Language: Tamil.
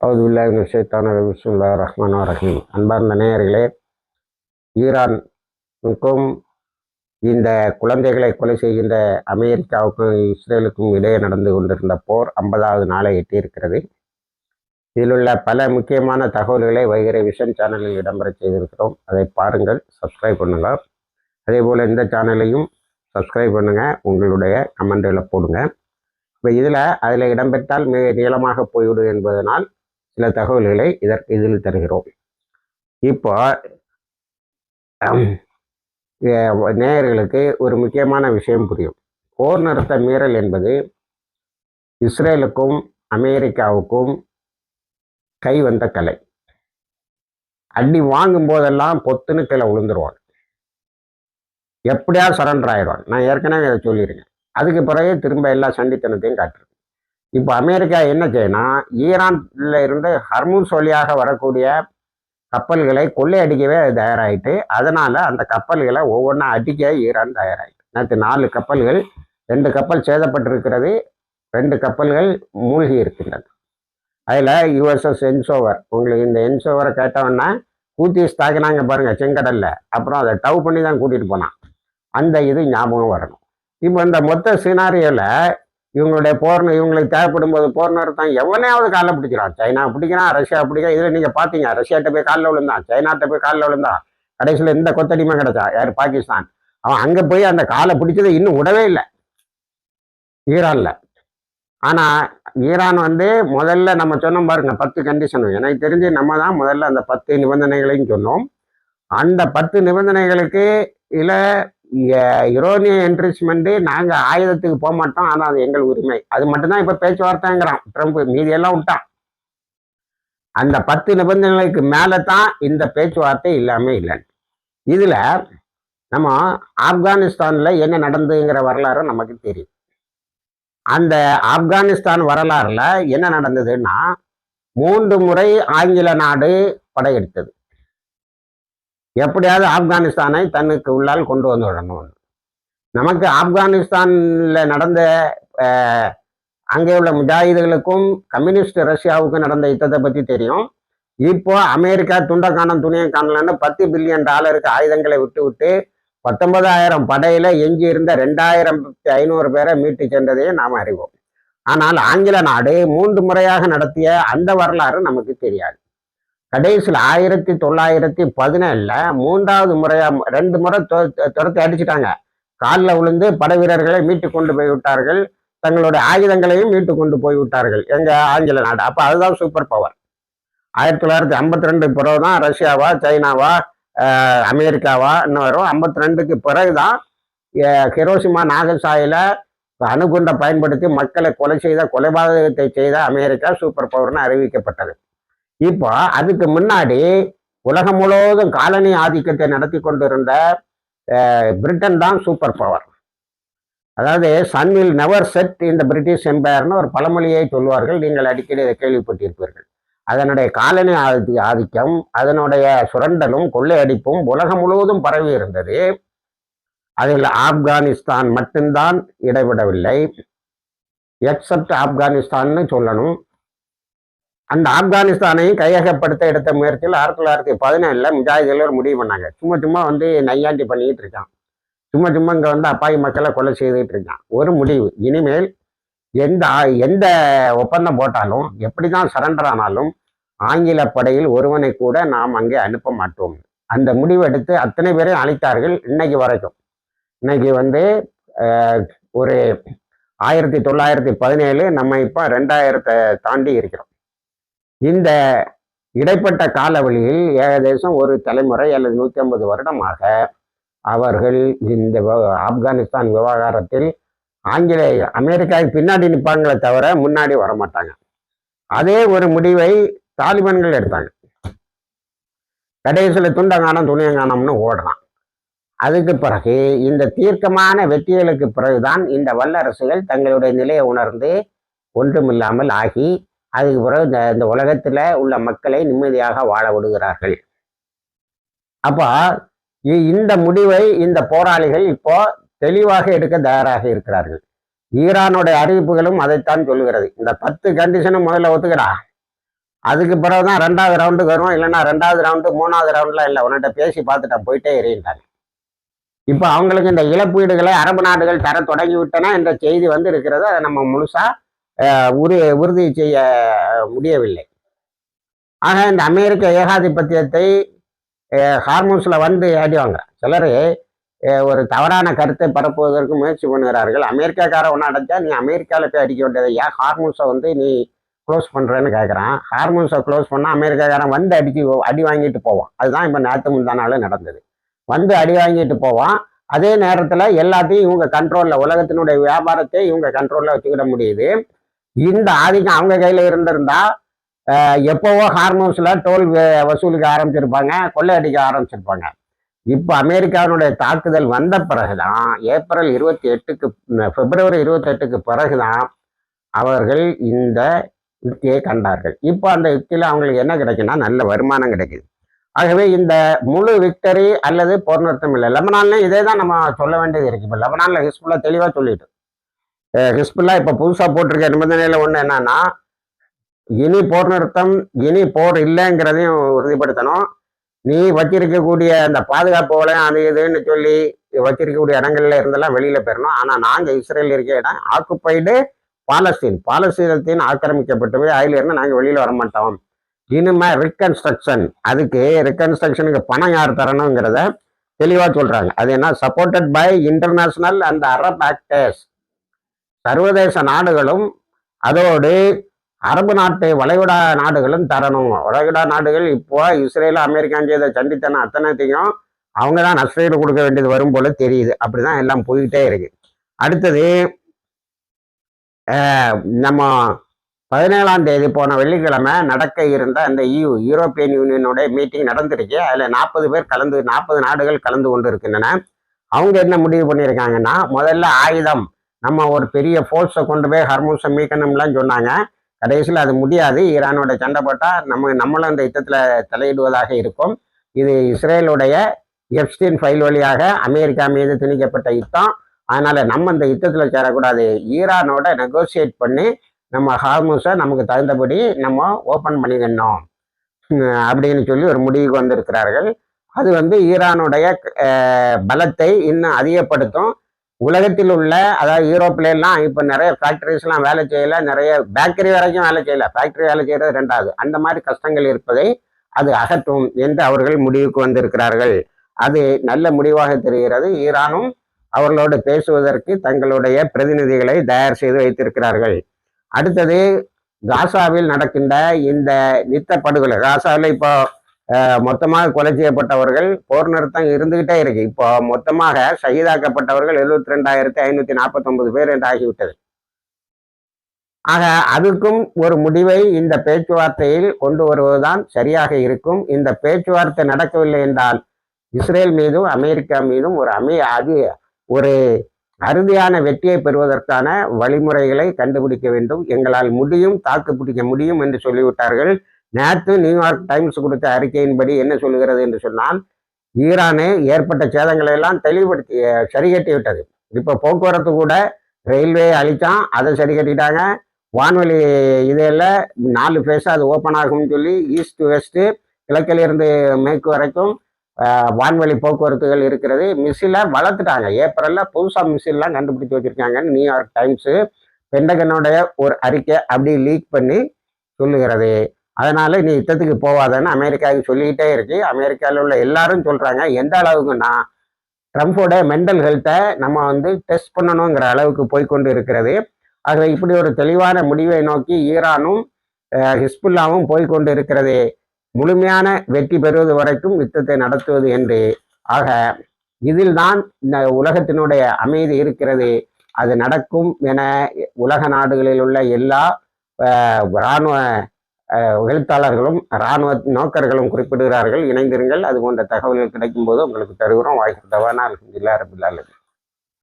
பிஸ்மில்லாஹிர்-ரஹ்மானிர்-ரஹீம். அன்பார்ந்த நேயர்களே, ஈரானுக்கும் இந்த குழந்தைகளை கொலை செய்கின்ற அமெரிக்காவுக்கும் இஸ்ரேலுக்கும் இடையே நடந்து கொண்டிருந்த போர் 50வது நாளை எட்டியிருக்கிறது. இதில் உள்ள பல முக்கியமான தகவல்களை வைகரை விஷன் சேனலில் இடம்பெற செய்திருக்கிறோம். அதை பாருங்கள், சப்ஸ்கிரைப் பண்ணுங்கள். அதே போல் இந்த சேனலையும் சப்ஸ்கிரைப் பண்ணுங்கள், உங்களுடைய கமெண்ட்களை போடுங்க. இப்போ அதில் இடம்பெற்றால் மிக நீளமாக போய்விடும் என்பதனால் சில தகவல்களை இதில் தருகிறோம். இப்போ நேயர்களுக்கு ஒரு முக்கியமான விஷயம் புரியும். போர் நிறுத்த மீறல் என்பது இஸ்ரேலுக்கும் அமெரிக்காவுக்கும் கை வந்த கலை. அடி வாங்கும் போதெல்லாம் பொத்துன்னு கீழே விழுந்துருவாங்க, எப்படியா சரண்டர் ஆயிடுவாங்க. நான் ஏற்கனவே அதை சொல்லியிருக்கேன். அதுக்கு பிறகு திரும்ப எல்லா சண்டித்தனத்தையும் காட்டுறது. இப்போ அமெரிக்கா என்ன செய்யணும், ஈரான்ல இருந்து ஹர்முஸ் வழியாக வரக்கூடிய கப்பல்களை கொள்ளையடிக்கவே தயாராகிட்டு, அதனால அந்த கப்பல்களை ஒவ்வொன்றா அடிக்க ஈரான் தயாராகிட்டு. நேற்று 4 கப்பல்கள், 2 கப்பல் சேதப்பட்டிருக்கிறது, 2 கப்பல்கள் மூழ்கி இருக்கின்றன. அதில் யுஎஸ்எஸ் என்சோவர். உங்களுக்கு இந்த என்சோவரை கேட்டவொன்னா ஹூத்திஸ் தாக்கினாங்க பாருங்க செங்கடல்ல, அப்புறம் அதை டவ் பண்ணி தான் கூட்டிட்டு போனான். அந்த இது ஞாபகம் வரணும். இப்போ இந்த மொத்த சினாரியோவில் இவங்களுக்கு தேவைப்படும் போது போர் நிறுத்தம் எவனையாவது காலில் பிடிக்கிறான். சைனா பிடிக்கிறான், ரஷ்யா பிடிக்கிறான். இதில் நீங்கள் பார்த்தீங்க, ரஷ்யாட்ட போய் காலில் விழுந்தான், சைனாட்ட போய் காலில் விழுந்தான். கடைசியில் இந்த கொத்தடிமை கிடைச்சா யார், பாகிஸ்தான். அவன் அங்கே போய் அந்த காலை பிடிச்சதை இன்னும் விடவே இல்லை ஈரானில். ஆனால் ஈரான் முதல்ல நம்ம சொன்னோம் பாருங்க 10 கண்டிஷன். எனக்கு தெரிஞ்சு நம்ம தான் முதல்ல அந்த 10 நிபந்தனைகளையும் சொன்னோம். அந்த 10 நிபந்தனைகளுக்கு யுரேனியம் என்ரிச்மெண்ட்டு, நாங்கள் ஆயுதத்துக்கு போக மாட்டோம், ஆனால் அது எங்கள் உரிமை, அது மட்டும்தான் இப்போ பேச்சுவார்த்தைங்கிறான் ட்ரம்ப். மீதியெல்லாம் விட்டான். அந்த 10 நிபந்தனைகளுக்கு மேலே தான் இந்த பேச்சுவார்த்தை இல்லாமல் இல்லைன்னு. இதில் நம்ம ஆப்கானிஸ்தானில் என்ன நடந்ததுங்கிற வரலாறு நமக்கு தெரியும். அந்த ஆப்கானிஸ்தான் வரலாறுல என்ன நடந்ததுன்னா, 3 முறை ஆங்கில நாடு படையெடுத்தது. எப்படியாவது ஆப்கானிஸ்தானை தன்னுக்கு உள்ளால் கொண்டு வந்து விடணும். நமக்கு ஆப்கானிஸ்தானில் நடந்த அங்கே உள்ள முஜாஹிதுகளுக்கும் கம்யூனிஸ்ட் ரஷ்யாவுக்கும் நடந்த யுத்தத்தை பற்றி தெரியும். இப்போ அமெரிக்கா துண்டக்கானம் துணியம் காணலன்னு $10 பில்லியன் ஆயுதங்களை விட்டு 19,000 படையில எஞ்சி இருந்த 2,500 பேரை மீட்டு சென்றதையும் நாம் அறிவோம். ஆனால் ஆங்கில நாடு 3 முறையாக நடத்திய அந்த வரலாறு நமக்கு தெரியாது. கடைசியில் 1917 3வது முறையா 2 முறை துரத்தி அடிச்சுட்டாங்க. காலில் விழுந்து படை வீரர்களை மீட்டு கொண்டு போய் விட்டார்கள், தங்களுடைய ஆயுதங்களையும் மீட்டு கொண்டு போய் விட்டார்கள் எங்க ஆங்கில நாடு. அப்போ அதுதான் சூப்பர் பவர். 1952 பிறகு தான் ரஷ்யாவா, சைனாவா, அமெரிக்காவா இன்னும் வரும். 52க்கு பிறகுதான் ஹிரோஷிமா நாகசாயில அணுகுண்டை பயன்படுத்தி மக்களை கொலைபாதகத்தை செய்த அமெரிக்கா சூப்பர் பவர்னு அறிவிக்கப்பட்டது. இப்போ அதுக்கு முன்னாடி உலகம் முழுவதும் காலனி ஆதிக்கத்தை நடத்தி கொண்டிருந்த பிரிட்டன் தான் சூப்பர் பவர். அதாவது சன் வில் நெவர் செட் இந்த பிரிட்டிஷ் எம்பையர்னு ஒரு பழமொழியை சொல்வார்கள். நீங்கள் அடிக்கடி இதை கேள்விப்பட்டிருப்பீர்கள். அதனுடைய காலனி ஆதிக்கம், அதனுடைய சுரண்டலும் கொள்ளையடிப்பும் உலகம் முழுவதும் பரவி இருந்தது. அதில் ஆப்கானிஸ்தான் மட்டும்தான் இடைவிடவில்லை, எக்ஸப்ட் ஆப்கானிஸ்தான்னு சொல்லணும். அந்த ஆப்கானிஸ்தானையும் கையகப்படுத்த எடுத்த முயற்சியில் 1917 முஜாஹிதுகள் முடிவு பண்ணாங்க. சும்மா நையாண்டி பண்ணிக்கிட்டு இருக்கான், சும்மா இங்கே அப்பாவி மக்களை கொலை செய்துட்டு இருக்கான். ஒரு முடிவு, இனிமேல் எந்த ஒப்பந்தம் போட்டாலும், எப்படி தான் சரண்டர் ஆனாலும் ஆங்கில படையில் ஒருவனை கூட நாம் அங்கே அனுப்ப மாட்டோம். அந்த முடிவு எடுத்து அத்தனை பேரையும் அழைத்தார்கள். இன்னைக்கு வரைக்கும் ஒரு 1917, நம்ம இப்போ 2000 தாண்டி இருக்கிறோம். இந்த இடைப்பட்ட காலவழியில் ஏகദേശம் ஒரு தலைமுறை அல்லது 150 வருடமாக அவர்கள் இந்த ஆப்கானிஸ்தான் விவகாரத்தில் அமெரிக்காவுக்கு பின்னாடி நிற்பாங்களே தவிர முன்னாடி வரமாட்டாங்க. அதே ஒரு முடிவை தாலிபான்கள் எடுத்தாங்க. கடைசியில் துண்டங்கானம் துணியங்கானம்னு ஓடுறான். அதுக்கு பிறகு இந்த தீர்க்கமான வெற்றிகளுக்கு பிறகுதான் இந்த வல்லரசுகள் தங்களுடைய நிலையை உணர்ந்து ஒன்றுமில்லாமல் ஆகி, அதுக்கு பிறகு இந்த உலகத்தில் உள்ள மக்களை நிம்மதியாக வாழ விடுகிறார்கள். அப்போ இந்த முடிவை இந்த போராளிகள் இப்போ தெளிவாக எடுக்க தயாராக இருக்கிறார்கள். ஈரானுடைய அறிவிப்புகளும் அதைத்தான் சொல்லுகிறது. இந்த 10 கண்டிஷனும் முதல்ல ஒத்துக்கிறா, அதுக்கு பிறகுதான் 2வது ரவுண்டுக்கு வருவோம், இல்லைன்னா 2வது ரவுண்டு 3வது ரவுண்ட்லாம் இல்லை, உன்கிட்ட பேசி பார்த்துட்டேன் போயிட்டே எறியிட்டாங்க. இப்போ அவங்களுக்கு இந்த இழப்பீடுகளை அரபு நாடுகள் தர தொடங்கி விட்டன என்ற செய்தி வந்து இருக்கிறது. அதை நம்ம முழுசா உறுதி செய்ய முடியவில்லை. ஆக இந்த அமெரிக்க ஏகாதிபத்தியத்தை ஹார்மோன்ஸ்ல வந்து அடிவாங்க சிலர் ஒரு தவறான கருத்தை பரப்புவதற்கு முயற்சி பண்ணுகிறார்கள். அமெரிக்காக்கார ஒன்று அடைச்சா நீ அமெரிக்காவில் போய் அடிக்க வேண்டியது, ஏன் ஹார்மோன்ஸை வந்து நீ க்ளோஸ் பண்ணுறேன்னு கேட்குறான். ஹார்மோன்ஸை க்ளோஸ் பண்ணால் அமெரிக்காக்காரன் வந்து அடி வாங்கிட்டு போவான். அதுதான் இப்போ நேற்று முந்தா நாள் நடந்தது. வந்து அடி வாங்கிட்டு போவான். அதே நேரத்தில் எல்லாத்தையும் இவங்க கண்ட்ரோலில், உலகத்தினுடைய வியாபாரத்தை இவங்க கண்ட்ரோலில் வச்சுக்கிட முடியுது. இந்த ஆதிக்கம் அவங்க கையில் இருந்திருந்தா எப்போவோ ஹார்மோன்ஸில் டோல் வசூலிக்க ஆரம்பிச்சிருப்பாங்க, கொள்ளையடிக்க ஆரம்பிச்சிருப்பாங்க. இப்போ அமெரிக்காவினுடைய தாக்குதல் வந்த பிறகுதான், ஏப்ரல் 28க்கு பிப்ரவரி 28க்கு பிறகுதான் அவர்கள் இந்த யுக்தியை கண்டார்கள். இப்போ அந்த யுக்தியில் அவங்களுக்கு என்ன கிடைக்குன்னா நல்ல வருமானம் கிடைக்குது. ஆகவே இந்த முழு விக்டரி அல்லது போர் நிறுத்தம் இல்லை. லெபனான்லையும் இதே தான் நம்ம சொல்ல வேண்டியது இருக்கு. இப்போ லெபனானில் ஹிஸ்புல்லா தெளிவாக சொல்லிட்டு, ஹிஸ்புல்லா இப்போ புதுசாக போட்டிருக்க நிபந்தனையில் ஒன்று என்னன்னா, இனி போர் நிறுத்தம், இனி போர் இல்லைங்கிறதையும் உறுதிப்படுத்தணும். நீ வச்சிருக்கக்கூடிய அந்த பாதுகாப்பு வளையம் அது இதுன்னு சொல்லி வச்சிருக்கக்கூடிய இடங்கள்ல இருந்தெல்லாம் வெளியில போயிடணும். ஆனா நாங்க இஸ்ரேல் இருக்க இடம் ஆக்குப்பைடு பாலஸ்தீனத்தின் ஆக்கிரமிக்கப்பட்டவை, அதுல இருந்து நாங்க வெளியில வரமாட்டோம். இனிமே ரிகன்ஸ்ட்ரக்ஷன், அதுக்கு ரிகன்ஸ்ட்ரக்ஷனுக்கு பணம் யார் தரணுங்கிறத தெளிவா சொல்றாங்க. அது என்ன, supported by international and Arab actors, சர்வதேச நாடுகளும் அதோடு அரபு நாட்டு வளைகுடா நாடுகளும் தரணும். வளைகுடா நாடுகள் இப்போ இஸ்ரேல் அமெரிக்கா செய்த சண்டித்தனம் அத்தனைத்தையும் அவங்க தான் நஷ்டஈடு கொடுக்க வேண்டியது வரும் போல தெரியுது. அப்படிதான் எல்லாம் போய்கிட்டே இருக்கு. அடுத்தது நம்ம 17ஆம் தேதி போன வெள்ளிக்கிழமை நடக்க இருந்த அந்த யூரோப்பியன் யூனியனுடைய மீட்டிங் நடந்திருக்கு. அதுல 40 நாடுகள் கலந்து கொண்டு இருக்கின்றன. அவங்க என்ன முடிவு பண்ணியிருக்காங்கன்னா, முதல்ல ஆயுதம், நம்ம ஒரு பெரிய ஃபோர்ஸை கொண்டு போய் ஹர்மூஸை மீட்கணும்லாம் சொன்னாங்க. கடைசியில் அது முடியாது. ஈரானோட சண்டை போட்டால் நம்மளும் அந்த யுத்தத்தில் தலையிடுவதாக இருக்கும். இது இஸ்ரேலுடைய எப்ஸ்டீன் ஃபைல் வழியாக அமெரிக்கா மீது திணிக்கப்பட்ட யுத்தம். அதனால நம்ம இந்த யுத்தத்தில் சேரக்கூடாது. ஈரானோட நெகோசியேட் பண்ணி நம்ம ஹார்மூஸை நமக்கு தகுந்தபடி நம்ம ஓப்பன் பண்ணிக்கணும் அப்படின்னு சொல்லி ஒரு முடிவுக்கு வந்திருக்கிறார்கள். அது வந்து ஈரானுடைய பலத்தை இன்னும் அதிகப்படுத்தும். உலகத்தில் உள்ள, அதாவது யூரோப்ல எல்லாம் இப்போ நிறைய ஃபேக்டரிஸ்லாம் வேலை செய்யலை, நிறைய பேக்கரி வரைக்கும் வேலை செய்யலை, ஃபேக்டரி வேலை செய்யறது 2வது. அந்த மாதிரி கஷ்டங்கள் இருப்பதை அது அகற்றும் என்று அவர்கள் முடிவுக்கு வந்திருக்கிறார்கள். அது நல்ல முடிவாக தெரிகிறது. ஈரானும் அவர்களோடு பேசுவதற்கு தங்களுடைய பிரதிநிதிகளை தயார் செய்து வைத்திருக்கிறார்கள். அடுத்தது காசாவில் நடக்கின்ற இந்த நித்த படுகொலை. காசாவில் இப்போ மொத்தமாக கொலை செய்யப்பட்டவர்கள், போர் நிறுத்தம் இருந்துகிட்டே இருக்கு. இப்போ மொத்தமாக ஷஹீதாக்கப்பட்டவர்கள் 72,549 பேர் என்று ஆகிவிட்டது. ஆக அதுக்கும் ஒரு முடிவை இந்த பேச்சுவார்த்தையில் கொண்டு வருவதுதான் சரியாக இருக்கும். இந்த பேச்சுவார்த்தை நடக்கவில்லை என்றால் இஸ்ரேல் மீதும் அமெரிக்கா மீதும் ஒரு அறுதியான வெற்றியை பெறுவதற்கான வழிமுறைகளை கண்டுபிடிக்க வேண்டும். எங்களால் முடியும், தாக்கு பிடிக்க முடியும் என்று சொல்லிவிட்டார்கள். நேற்று நியூயார்க் டைம்ஸ் கொடுத்த அறிக்கையின்படி என்ன சொல்லுகிறது என்று சொன்னால், ஈரானு ஏற்பட்ட சேதங்களை எல்லாம் சரி கட்டி விட்டது. இப்போ போக்குவரத்து கூட ரயில்வே அழிச்சான், அதை சரி கட்டிட்டாங்க. வான்வெளி இதெல்லாம் 4 ஃபேஸாக அது ஓப்பன் ஆகும்னு சொல்லி ஈஸ்ட் வெஸ்ட்டு, கிழக்கிலிருந்து மேற்கு வரைக்கும் வான்வெளி போக்குவரத்துகள் இருக்கிறது. மிசிலை வளர்த்துட்டாங்க. ஏப்ரலில் புதுசாக மிசில்லாம் கண்டுபிடிச்சு வச்சுருக்காங்கன்னு நியூயார்க் டைம்ஸு பென்டகனுடைய ஒரு அறிக்கை அப்படி லீக் பண்ணி சொல்லுகிறது. அதனால நீ யுத்தத்துக்கு போவாதன்னு அமெரிக்காவுக்கு சொல்லிக்கிட்டே இருக்கு. அமெரிக்காவில் உள்ள எல்லாரும் சொல்றாங்க. எந்த அளவுக்குன்னா, ட்ரம்ப்போட மென்டல் ஹெல்த்தை நம்ம வந்து டெஸ்ட் பண்ணணுங்கிற அளவுக்கு போய்கொண்டு இருக்கிறது. ஆகவே இப்படி ஒரு தெளிவான முடிவை நோக்கி ஈரானும் ஹிஸ்புல்லாவும் போய்கொண்டு இருக்கிறது. முழுமையான வெற்றி பெறுவது வரைக்கும் யுத்தத்தை நடத்துவது என்று. ஆக இதில் தான் இந்த உலகத்தினுடைய அமைதி இருக்கிறது. அது நடக்கும் என உலக நாடுகளில் உள்ள எல்லா இராணுவ எழுத்தாளர்களும் இராணுவ நோக்கர்களும் குறிப்பிடுகிறார்கள். இணைந்திருங்கள். அது போன்ற தகவல்கள் கிடைக்கும் போது உங்களுக்கு தருகிறோம். வாய்ப்பு தவானா அல்ஹம்துலில்லாஹி ரப்பில் ஆலமீன்.